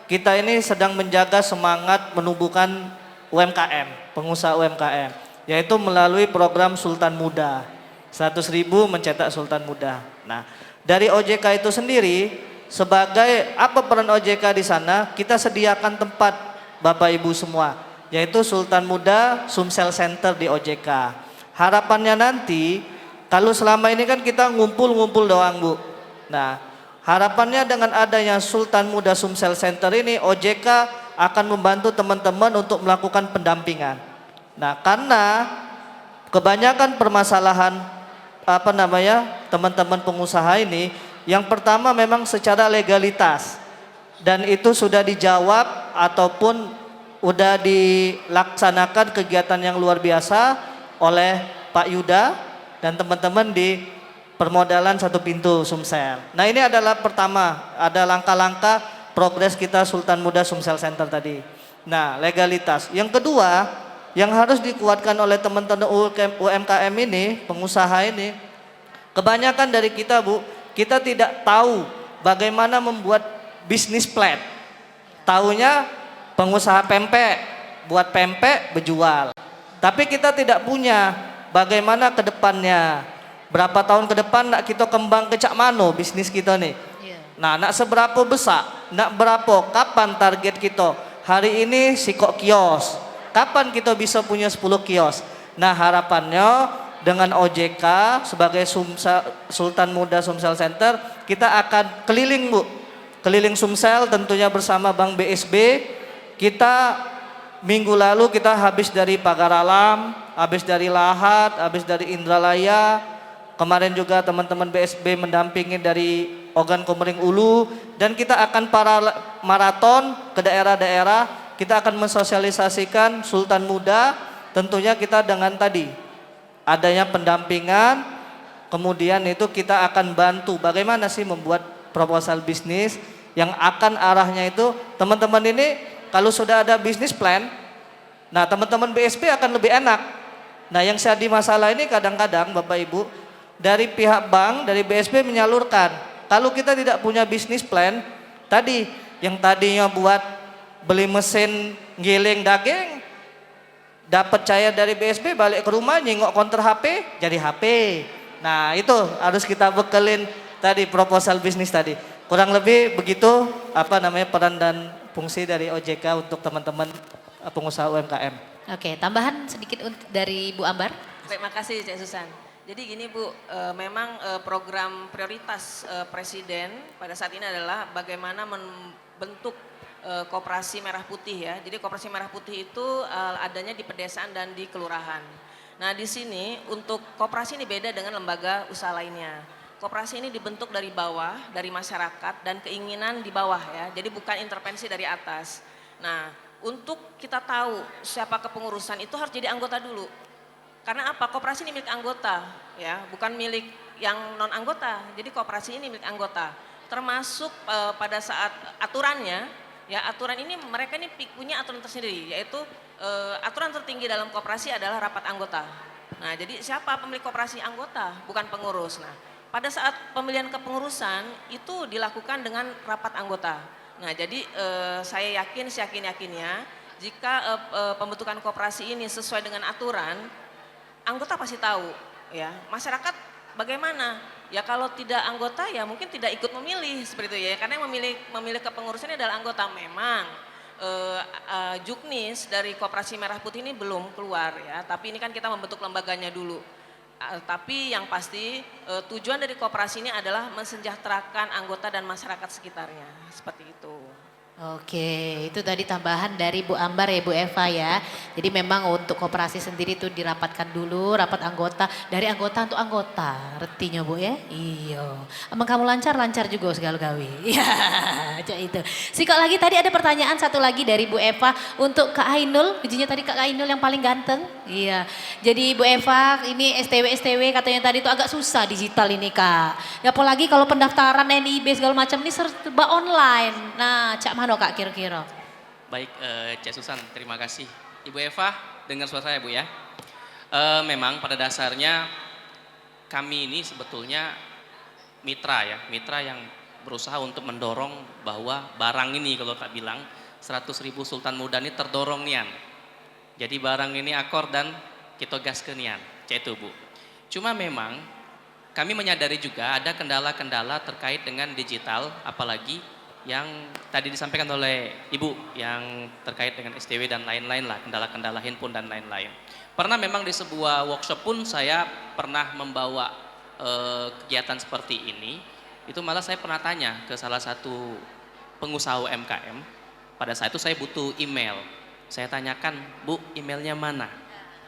Speaker 3: kita ini sedang menjaga semangat menumbuhkan UMKM, pengusaha UMKM, yaitu melalui program Sultan Muda. 100.000 mencetak Sultan Muda. Nah, dari OJK itu sendiri, sebagai apa peran OJK di sana? Kita sediakan tempat Bapak Ibu semua, yaitu Sultan Muda Sumsel Center di OJK. Harapannya nanti, kalau selama ini kan kita ngumpul-ngumpul doang Bu. Nah, Harapannya dengan adanya Sultan Muda Sumsel Center ini, OJK akan membantu teman-teman untuk melakukan pendampingan. Nah, karena kebanyakan permasalahan teman-teman pengusaha ini, yang pertama memang secara legalitas, dan itu sudah dijawab ataupun udah dilaksanakan kegiatan yang luar biasa oleh Pak Yuda dan teman-teman di permodalan satu pintu Sumsel. Nah, ini adalah pertama, ada langkah-langkah progres kita Sultan Muda Sumsel Center tadi. Nah, legalitas. Yang kedua, yang harus dikuatkan oleh teman-teman UMKM ini, pengusaha ini, kebanyakan dari kita, Bu, kita tidak tahu bagaimana membuat bisnis plan. Taunya pengusaha pempek, buat pempek, berjual. Tapi kita tidak punya bagaimana ke depannya. Berapa tahun ke depan nak kita kembang ke cak mano bisnis kita nih. Nah, nak seberapa besar, nak berapa, kapan target kita. Hari ini sikok kios, kapan kita bisa punya 10 kios. Nah, harapannya dengan OJK sebagai Sultan Muda Sumsel Center, kita akan keliling, Bu. Keliling Sumsel tentunya bersama Bank BSB. Kita minggu lalu kita habis dari Pagar Alam, habis dari Lahat, habis dari Indralaya. Kemarin juga teman-teman BSB mendampingi dari Ogan Komering Ulu, dan kita akan maraton ke daerah-daerah. Kita akan mensosialisasikan Sultan Muda, tentunya kita dengan tadi adanya pendampingan, kemudian itu kita akan bantu bagaimana sih membuat proposal bisnis yang akan arahnya itu teman-teman ini kalau sudah ada bisnis plan, nah teman-teman BSB akan lebih enak. Nah, yang jadi masalah ini kadang-kadang Bapak Ibu, dari pihak bank, dari BSB menyalurkan, kalau kita tidak punya bisnis plan, tadi yang tadinya buat beli mesin giling daging, dapat cair dari BSB, balik ke rumah nyingok konter HP, jadi HP. Nah, itu harus kita bekelin tadi proposal bisnis tadi. Kurang lebih begitu peran dan fungsi dari OJK untuk teman-teman pengusaha UMKM.
Speaker 1: Oke, tambahan sedikit dari Bu Ambar.
Speaker 5: Terima kasih Cik Susan. Jadi gini Bu, memang program prioritas Presiden pada saat ini adalah bagaimana membentuk koperasi merah putih ya. Jadi koperasi merah putih itu adanya di pedesaan dan di kelurahan. Nah, di sini untuk koperasi ini beda dengan lembaga usaha lainnya. Koperasi ini dibentuk dari bawah, dari masyarakat dan keinginan di bawah ya. Jadi bukan intervensi dari atas. Nah, untuk kita tahu siapa kepengurusan itu harus jadi anggota dulu. Karena apa? Koperasi ini milik anggota, ya, bukan milik yang non anggota. Jadi koperasi ini milik anggota. Termasuk pada saat aturannya, ya aturan ini mereka ini punya aturan tersendiri, yaitu aturan tertinggi dalam koperasi adalah rapat anggota. Nah, jadi siapa pemilik koperasi? Anggota, bukan pengurus. Nah, pada saat pemilihan kepengurusan itu dilakukan dengan rapat anggota. Nah, jadi saya yakin, seyakin-yakinnya jika pembentukan koperasi ini sesuai dengan aturan, anggota pasti tahu, ya. Masyarakat bagaimana? Ya kalau tidak anggota ya mungkin tidak ikut memilih seperti itu ya. Karena yang memilih kepengurusannya adalah anggota. Memang juknis dari Koperasi Merah Putih ini belum keluar ya. Tapi ini kan kita membentuk lembaganya dulu. Tapi yang pasti tujuan dari koperasi ini adalah mensejahterakan anggota dan masyarakat sekitarnya. Seperti itu.
Speaker 1: Oke, itu tadi tambahan dari Bu Ambar ya Bu Eva ya. Jadi memang untuk koperasi sendiri itu dirapatkan dulu, rapat anggota, dari anggota untuk anggota. Retinya Bu ya? Iya. Emang kamu lancar juga segala gawe. Iya, itu. Sikok lagi tadi ada pertanyaan satu lagi dari Bu Eva untuk Kak Ainul. Ujinya tadi Kak Ainul yang paling ganteng. Iya. Jadi Bu Eva ini STW katanya tadi itu agak susah digital ini Kak. Ya apalagi kalau pendaftaran NIB segala macam ini serba online. Nah, Cak Mano Kak kira-kira?
Speaker 7: Baik, Cik Susan, terima kasih. Ibu Eva, dengar suara saya Bu ya. Memang pada dasarnya kami ini sebetulnya mitra ya, mitra yang berusaha untuk mendorong bahwa barang ini kalau tak bilang 100.000 Sultan Muda ini terdorong nian. Jadi barang ini akor dan kita gas ke nian, cek itu Bu. Cuma memang kami menyadari juga ada kendala-kendala terkait dengan digital, apalagi yang tadi disampaikan oleh Ibu yang terkait dengan STW dan lain-lain lah, kendala-kendala handphone dan lain-lain. Pernah memang di sebuah workshop pun saya pernah membawa kegiatan seperti ini, itu malah saya pernah tanya ke salah satu pengusaha UMKM, pada saat itu saya butuh email. Saya tanyakan, Bu, emailnya mana?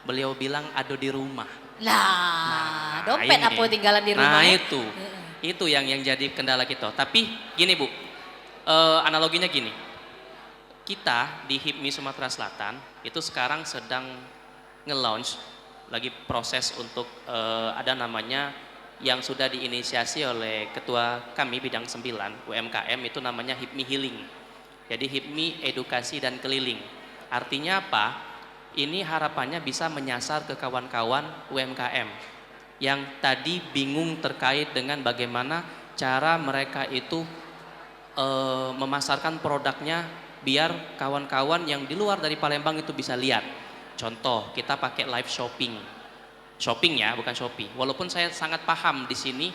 Speaker 7: Beliau bilang ada di rumah.
Speaker 1: Nah, dompet
Speaker 7: ini.
Speaker 1: apa tinggalan di rumah?
Speaker 7: Nah
Speaker 1: ya?
Speaker 7: itu yang jadi kendala kita. Tapi gini Bu, analoginya gini, kita di HIPMI Sumatera Selatan itu sekarang sedang nge-launch, lagi proses untuk ada namanya yang sudah diinisiasi oleh ketua kami bidang 9 UMKM, itu namanya HIPMI Healing. Jadi HIPMI Edukasi dan Keliling. Artinya apa? Ini harapannya bisa menyasar ke kawan-kawan UMKM yang tadi bingung terkait dengan bagaimana cara mereka itu memasarkan produknya biar kawan-kawan yang di luar dari Palembang itu bisa lihat. Contoh, kita pakai live shopping. Shopping ya, bukan Shopee. Walaupun saya sangat paham di sini,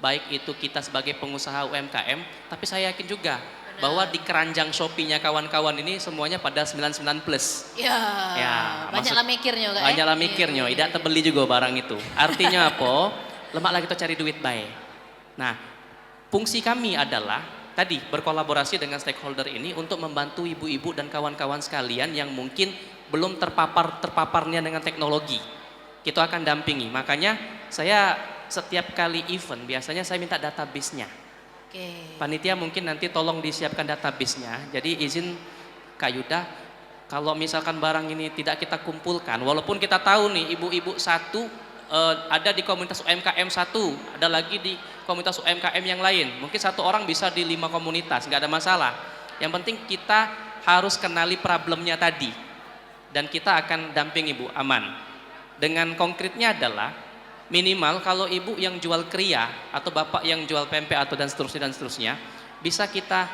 Speaker 7: baik itu kita sebagai pengusaha UMKM, tapi saya yakin juga bahwa di keranjang Shopee-nya kawan-kawan ini semuanya pada 99 plus.
Speaker 1: Ya, banyaklah mikirnya kak.
Speaker 7: Banyaklah mikirnya, tidak terbeli juga barang itu. Artinya apa? Lemak lagi kita cari duit baik. Nah, fungsi kami adalah tadi berkolaborasi dengan stakeholder ini untuk membantu ibu-ibu dan kawan-kawan sekalian yang mungkin belum terpaparnya dengan teknologi. Kita akan dampingi. Makanya saya setiap kali event biasanya saya minta database-nya. Panitia mungkin nanti tolong disiapkan database-nya. Jadi izin Kak Yuda, kalau misalkan barang ini tidak kita kumpulkan, walaupun kita tahu nih ibu-ibu satu ada di komunitas UMKM satu, ada lagi di komunitas UMKM yang lain. Mungkin satu orang bisa di 5 komunitas, nggak ada masalah. Yang penting kita harus kenali problemnya tadi, dan kita akan damping ibu aman. Dengan konkretnya adalah minimal kalau ibu yang jual kria atau bapak yang jual pempek atau dan seterusnya bisa kita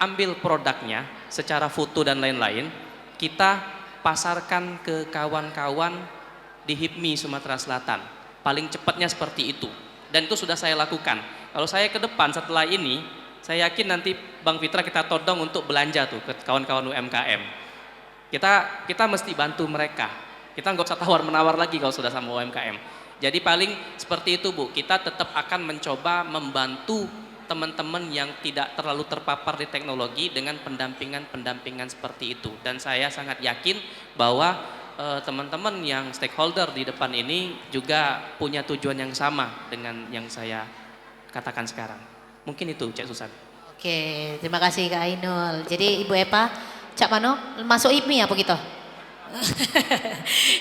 Speaker 7: ambil produknya secara foto dan lain-lain, kita pasarkan ke kawan-kawan di HIPMI Sumatera Selatan. Paling cepatnya seperti itu, dan itu sudah saya lakukan. Kalau saya ke depan setelah ini, saya yakin nanti Bang Fitra kita todong untuk belanja tuh ke kawan-kawan UMKM. Kita mesti bantu mereka. Kita nggak usah tawar-menawar lagi kalau sudah sama UMKM. Jadi paling seperti itu Bu, kita tetap akan mencoba membantu teman-teman yang tidak terlalu terpapar di teknologi dengan pendampingan seperti itu. Dan saya sangat yakin bahwa teman-teman yang stakeholder di depan ini juga punya tujuan yang sama dengan yang saya katakan sekarang. Mungkin itu Cek Susan.
Speaker 1: Oke, terima kasih Kak Ainul. Jadi Ibu Epa, Cak Mano masuk HIPMI apa gitu?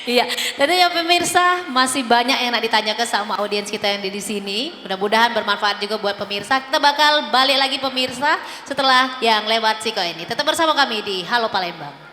Speaker 1: Iya, tentunya pemirsa masih banyak yang nak ditanyakan sama audiens kita yang di sini. Mudah-mudahan bermanfaat juga buat pemirsa. Kita bakal balik lagi pemirsa setelah yang lewat Siko ini. Tetap bersama kami di Halo Palembang.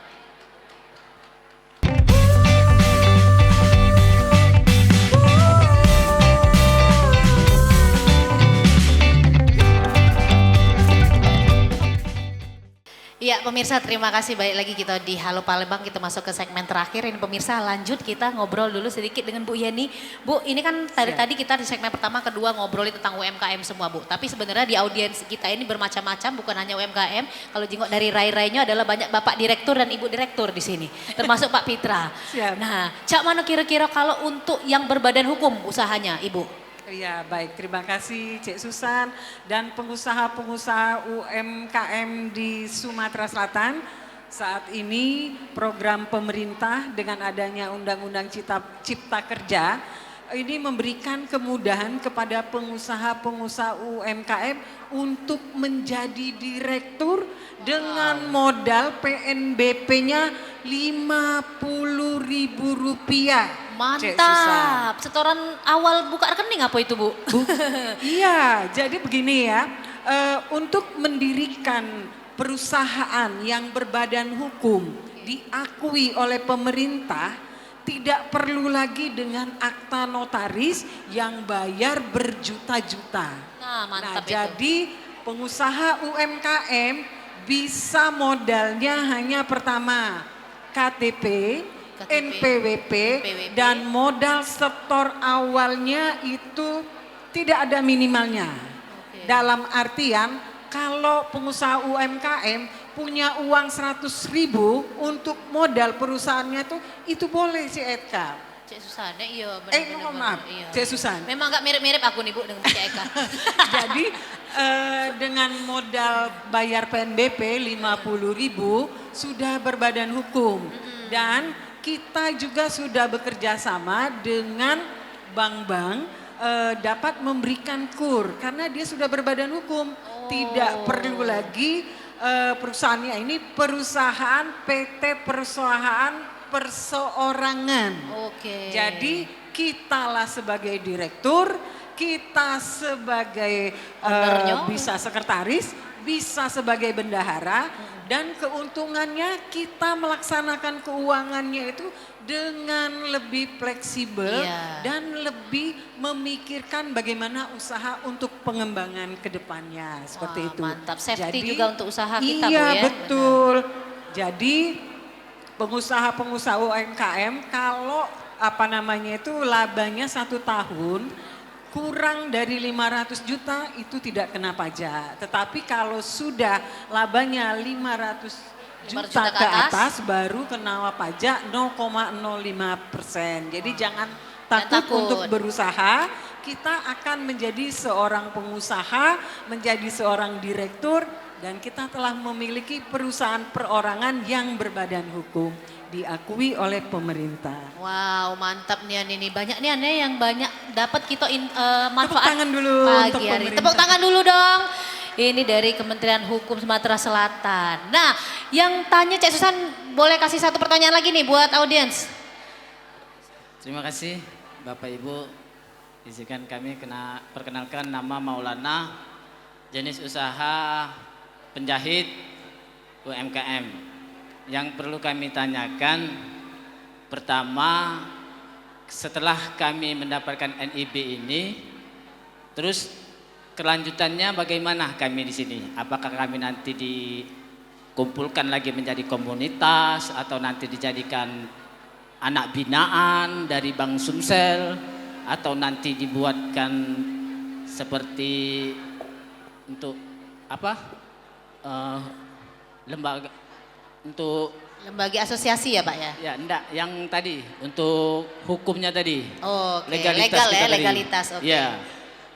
Speaker 1: Iya pemirsa, terima kasih, balik lagi kita di Halo Palembang. Kita masuk ke segmen terakhir ini pemirsa. Lanjut kita ngobrol dulu sedikit dengan Bu Yeni. Bu, ini kan tadi kita di segmen pertama kedua ngobrolin tentang UMKM semua Bu. Tapi sebenarnya di audiens kita ini bermacam-macam, bukan hanya UMKM. Kalau jengok dari rai-rainya adalah banyak Bapak Direktur dan Ibu Direktur di sini, termasuk Pak Fitra.
Speaker 4: Siap.
Speaker 1: Nah, Cak Mano kira-kira kalau untuk yang berbadan hukum usahanya Ibu?
Speaker 4: Ya baik, terima kasih Cek Susan dan pengusaha-pengusaha UMKM di Sumatera Selatan. Saat ini program pemerintah dengan adanya Undang-Undang Cipta Kerja ini memberikan kemudahan kepada pengusaha-pengusaha UMKM untuk menjadi direktur dengan modal PNBP-nya Rp50.000.
Speaker 1: Mantap, setoran awal buka rekening apa itu Bu?
Speaker 4: Iya, jadi begini ya, untuk mendirikan perusahaan yang berbadan hukum diakui oleh pemerintah, tidak perlu lagi dengan akta notaris yang bayar berjuta-juta.
Speaker 1: Nah, mantap itu.
Speaker 4: Jadi pengusaha UMKM bisa modalnya hanya pertama KTP, NPWP, dan modal setor awalnya itu tidak ada minimalnya. Dalam artian kalau pengusaha UMKM punya uang 100.000 untuk modal perusahaannya itu boleh si Edka.
Speaker 1: Cek Susana, iya
Speaker 4: mohon maaf,
Speaker 1: Iya.
Speaker 4: Cek Susan.
Speaker 1: Memang agak mirip-mirip aku nih Bu dengan Cek Eka.
Speaker 4: Jadi dengan modal bayar PNBP 50.000 sudah berbadan hukum. Dan kita juga sudah bekerja sama dengan bank-bank dapat memberikan KUR karena dia sudah berbadan hukum. Tidak perlu lagi perusahaannya ini perusahaan PT perusahaan perseorangan.
Speaker 1: Oke.
Speaker 4: Jadi kitalah sebagai direktur, kita sebagai
Speaker 1: Ownernya.
Speaker 4: bisa sekretaris, bisa sebagai bendahara, dan keuntungannya kita melaksanakan keuangannya itu dengan lebih fleksibel
Speaker 1: Iya.
Speaker 4: dan lebih memikirkan bagaimana usaha untuk pengembangan ke depannya seperti
Speaker 1: Wah,
Speaker 4: itu.
Speaker 1: mantap. Safety juga untuk usaha kita, Bu,
Speaker 4: Iya,
Speaker 1: ya.
Speaker 4: betul. Jadi pengusaha-pengusaha UMKM kalau labanya 1 tahun kurang dari 500 juta itu tidak kena pajak. Tetapi kalau sudah labanya 500 juta ke atas baru kena pajak 0,05%. Jadi jangan takut
Speaker 1: takut.
Speaker 4: untuk berusaha. Kita akan menjadi seorang pengusaha, menjadi seorang direktur, dan kita telah memiliki perusahaan perorangan yang berbadan hukum diakui oleh pemerintah.
Speaker 1: Wow, mantap nih An ini. Banyak nih Ane yang banyak dapat kita manfaat.
Speaker 4: Tepuk tangan dulu
Speaker 1: pagi
Speaker 4: untuk
Speaker 1: hari.
Speaker 4: pemerintah.
Speaker 1: Tepuk tangan dulu dong. Ini dari Kementerian Hukum Sumatera Selatan. Nah, yang tanya Cek Susan boleh kasih satu pertanyaan lagi nih buat audiens.
Speaker 9: Terima kasih Bapak Ibu, izinkan kami perkenalkan nama Maulana, jenis usaha penjahit UMKM. Yang perlu kami tanyakan, pertama setelah kami mendapatkan NIB ini, terus kelanjutannya bagaimana kami di sini? Apakah kami nanti dikumpulkan lagi menjadi komunitas atau nanti dijadikan anak binaan dari Bank Sumsel atau nanti dibuatkan seperti untuk lembaga untuk
Speaker 1: Lembaga asosiasi ya Pak ya?
Speaker 9: ya enggak yang tadi untuk hukumnya tadi.
Speaker 1: Oke,
Speaker 9: Legalitas
Speaker 1: legal
Speaker 9: kita
Speaker 1: ya,
Speaker 9: tadi.
Speaker 1: legalitas. Oke.
Speaker 9: Ya.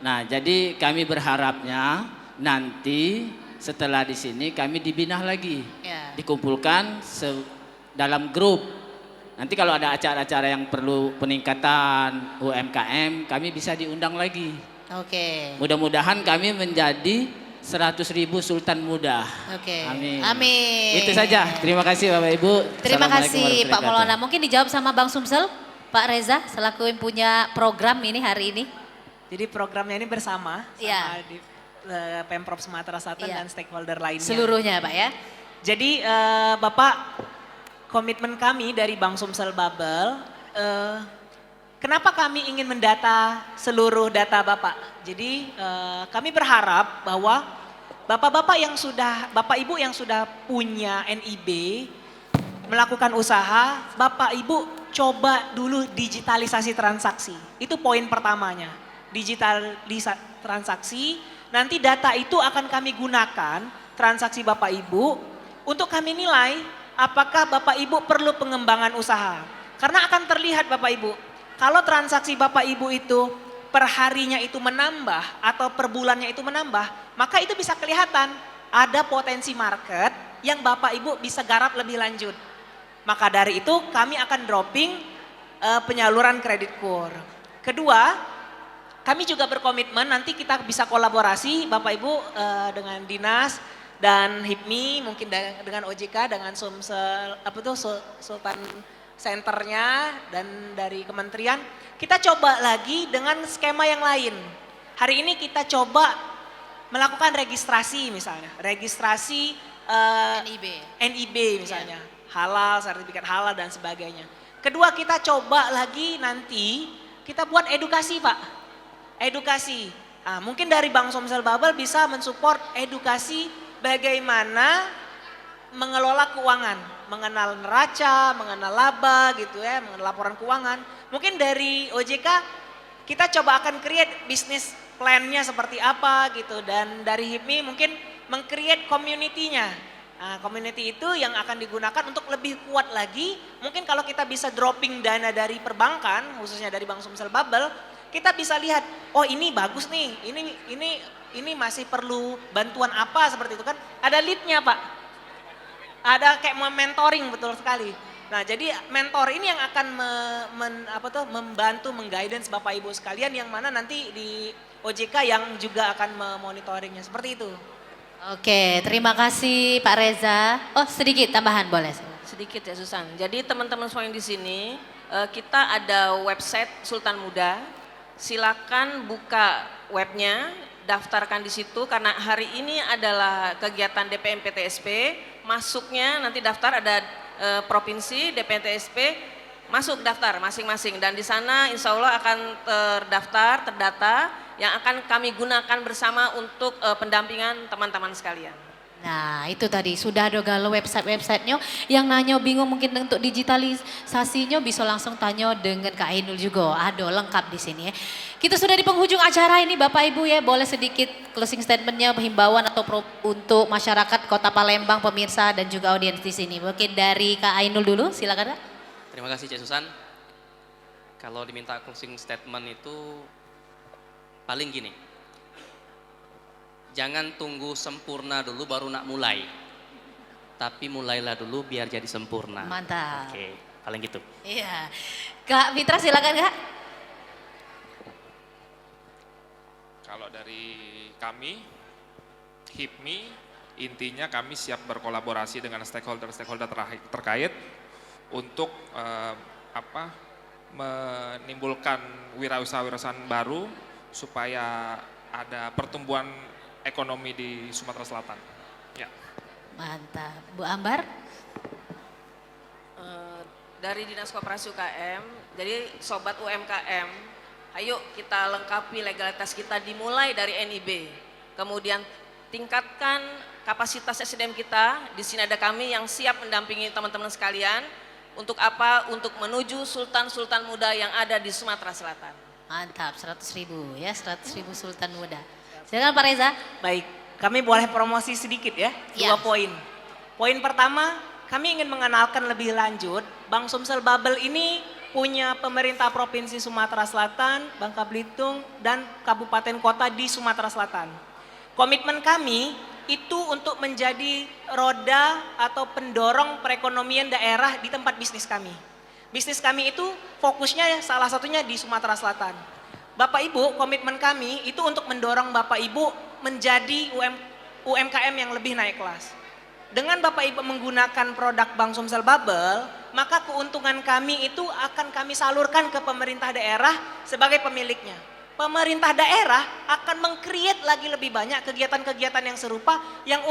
Speaker 9: Nah, jadi kami berharapnya nanti setelah di sini kami dibinah lagi.
Speaker 1: Ya.
Speaker 9: Dikumpulkan dalam grup. Nanti kalau ada acara-acara yang perlu peningkatan UMKM, kami bisa diundang lagi.
Speaker 1: Oke.
Speaker 9: Mudah-mudahan kami menjadi 100.000 Sultan Muda.
Speaker 1: Oke.
Speaker 9: Amin.
Speaker 1: Amin.
Speaker 9: Itu saja. Terima kasih Bapak Ibu.
Speaker 1: Terima
Speaker 9: Assalamualaikum
Speaker 1: kasih
Speaker 9: warahmatullahi
Speaker 1: Pak Maulana.
Speaker 9: wabarakatuh.
Speaker 1: Mungkin dijawab sama Bang Sumsel, Pak Reza selaku yang punya program ini hari ini.
Speaker 2: Jadi programnya ini bersama
Speaker 1: Iya.
Speaker 2: di Pemprov Sumatera Selatan
Speaker 1: Iya.
Speaker 2: dan stakeholder lainnya.
Speaker 1: Seluruhnya Pak ya.
Speaker 2: Jadi Bapak, komitmen kami dari Bank Sumsel Babel, kenapa kami ingin mendata seluruh data Bapak? Jadi kami berharap bahwa Bapak-bapak Bapak Ibu yang sudah punya NIB, melakukan usaha, Bapak Ibu coba dulu digitalisasi transaksi. Itu poin pertamanya, digitalisasi transaksi. Nanti data itu akan kami gunakan, transaksi Bapak Ibu, untuk kami nilai apakah Bapak Ibu perlu pengembangan usaha. Karena akan terlihat Bapak Ibu, kalau transaksi Bapak Ibu itu per harinya itu menambah atau per bulannya itu menambah, maka itu bisa kelihatan ada potensi market yang Bapak Ibu bisa garap lebih lanjut. Maka dari itu kami akan dropping penyaluran kredit KUR. Kedua, kami juga berkomitmen nanti kita bisa kolaborasi Bapak Ibu dengan Dinas dan HIPMI, mungkin dengan OJK, dengan Sumsel, Sultan Centernya dan dari kementerian. Kita coba lagi dengan skema yang lain. Hari ini kita coba melakukan registrasi misalnya, registrasi NIB misalnya, halal, sertifikat halal dan sebagainya. Kedua kita coba lagi nanti kita buat edukasi Pak, edukasi. Nah, mungkin dari Bank Sumsel Babel bisa mensupport edukasi bagaimana mengelola keuangan, mengenal neraca, mengenal laba gitu ya, mengenal laporan keuangan. Mungkin dari OJK kita coba akan create bisnis plan-nya seperti apa gitu, dan dari HIPMI mungkin meng-create community-nya. Nah, community itu yang akan digunakan untuk lebih kuat lagi. Mungkin kalau kita bisa dropping dana dari perbankan, khususnya dari Bank Sumsel Bubble, kita bisa lihat, oh ini bagus nih, ini masih perlu bantuan apa seperti itu kan. Ada leadnya Pak, ada kayak mentoring betul sekali. Nah jadi mentor ini yang akan membantu, mengguidance Bapak Ibu sekalian yang mana nanti di OJK yang juga akan memonitoringnya, seperti itu.
Speaker 1: Oke, terima kasih Pak Reza. Oh sedikit tambahan boleh?
Speaker 5: Sedikit ya Susan. Jadi teman-teman semua yang di sini, kita ada website Sultan Muda. Silakan buka webnya, daftarkan di situ karena hari ini adalah kegiatan DPM PTSP. Masuknya nanti daftar ada provinsi DPM PTSP, masuk daftar masing-masing dan di sana insya Allah akan terdata yang akan kami gunakan bersama untuk pendampingan teman-teman sekalian.
Speaker 1: Nah itu tadi sudah ada galau website-websitenya yang nanya bingung mungkin untuk digitalisasinya bisa langsung tanya dengan Kak Ainul juga. Ada lengkap di sini ya. Kita sudah di penghujung acara ini Bapak Ibu ya, boleh sedikit closing statementnya, himbauan atau untuk masyarakat Kota Palembang, pemirsa dan juga audiens di sini. Mungkin dari Kak Ainul dulu, silakan Kak.
Speaker 7: Terima kasih Cik Susan. Kalau diminta closing statement itu paling gini, jangan tunggu sempurna dulu baru nak mulai, tapi mulailah dulu biar jadi sempurna.
Speaker 1: Mantap.
Speaker 7: Oke, paling gitu.
Speaker 1: Iya, Kak Fitra silakan Kak.
Speaker 6: Kalau dari kami, HIPMI, intinya kami siap berkolaborasi dengan stakeholder-stakeholder terkait untuk menimbulkan wirausaha-wirausahaan baru supaya ada pertumbuhan ekonomi di Sumatera Selatan. Ya.
Speaker 1: Mantap. Bu Ambar?
Speaker 5: Dari Dinas Koperasi UKM, jadi Sobat UMKM, ayo kita lengkapi legalitas kita dimulai dari NIB. Kemudian tingkatkan kapasitas SDM kita, di sini ada kami yang siap mendampingi teman-teman sekalian. Untuk apa? Untuk menuju sultan-sultan muda yang ada di Sumatera Selatan.
Speaker 1: Mantap, 100.000 ya, 100.000 Sultan Muda. Silakan Pak Reza.
Speaker 2: Baik, kami boleh promosi sedikit ya,
Speaker 1: Ya.
Speaker 2: 2 poin. Poin pertama, kami ingin mengenalkan lebih lanjut, Bank Sumsel Bubble ini punya pemerintah Provinsi Sumatera Selatan, Bangka Belitung, dan kabupaten kota di Sumatera Selatan. Komitmen kami itu untuk menjadi roda atau pendorong perekonomian daerah di tempat bisnis kami. Bisnis kami itu fokusnya salah satunya di Sumatera Selatan. Bapak Ibu, komitmen kami itu untuk mendorong Bapak Ibu menjadi UMKM yang lebih naik kelas. Dengan Bapak Ibu menggunakan produk Bank Sumsel Bubble, maka keuntungan kami itu akan kami salurkan ke pemerintah daerah sebagai pemiliknya. Pemerintah daerah akan meng-create lagi lebih banyak kegiatan-kegiatan yang serupa yang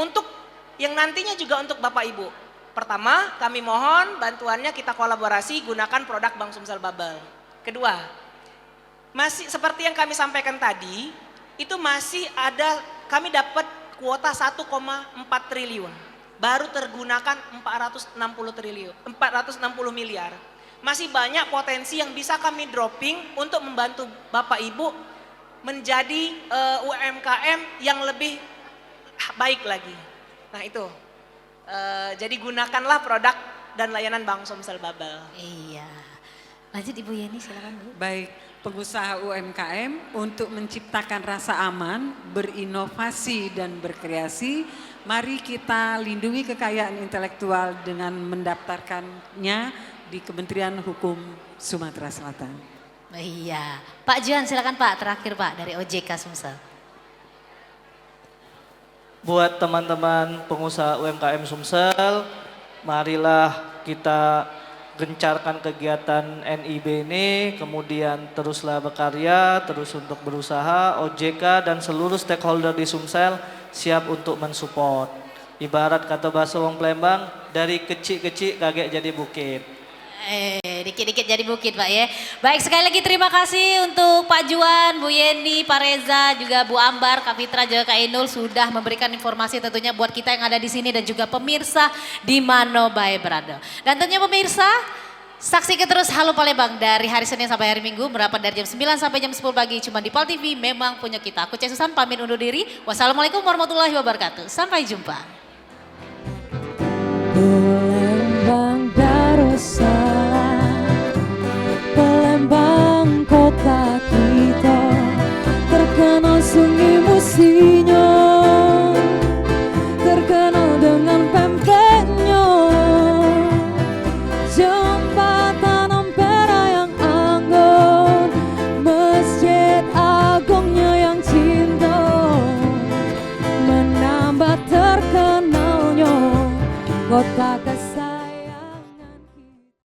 Speaker 2: nantinya juga untuk Bapak Ibu. Pertama, kami mohon bantuannya kita kolaborasi gunakan produk Bank Sumsel Bubble. Kedua, masih seperti yang kami sampaikan tadi, itu masih ada kami dapat kuota 1,4 triliun. Baru tergunakan 460 miliar. Masih banyak potensi yang bisa kami dropping untuk membantu Bapak Ibu menjadi UMKM yang lebih baik lagi. Nah itu, jadi gunakanlah produk dan layanan Bank Sumsel Bubble.
Speaker 1: Iya. Lanjut Ibu Yeni silakan Bu.
Speaker 4: Baik, pengusaha UMKM untuk menciptakan rasa aman, berinovasi dan berkreasi, mari kita lindungi kekayaan intelektual dengan mendaftarkannya di Kementerian Hukum Sumatera Selatan.
Speaker 1: Iya. Pak Juan silakan Pak, terakhir Pak dari OJK Sumsel.
Speaker 3: Buat teman-teman pengusaha UMKM Sumsel, marilah kita gencarkan kegiatan NIB ini, kemudian teruslah berkarya, terus untuk berusaha. OJK dan seluruh stakeholder di Sumsel siap untuk mensupport. Ibarat kata bahasa wong Palembang, dari kecil-kecil kaget jadi bukit.
Speaker 1: Dikit-dikit jadi bukit Pak ya. Baik, sekali lagi terima kasih untuk Pak Juan, Bu Yeni, Pak Reza, juga Bu Ambar, Kak Fitra, juga Kak Ainul sudah memberikan informasi tentunya buat kita yang ada di sini dan juga pemirsa di mana bae berada. Dan tentunya pemirsa, saksikan terus Halo Palembang dari hari Senin sampai hari Minggu, merapat dari jam 9 sampai jam 10 pagi cuma di Pal TV, memang punya kita. Aku Cek Susan pamit undur diri. Wassalamualaikum warahmatullahi wabarakatuh. Sampai jumpa.
Speaker 10: tak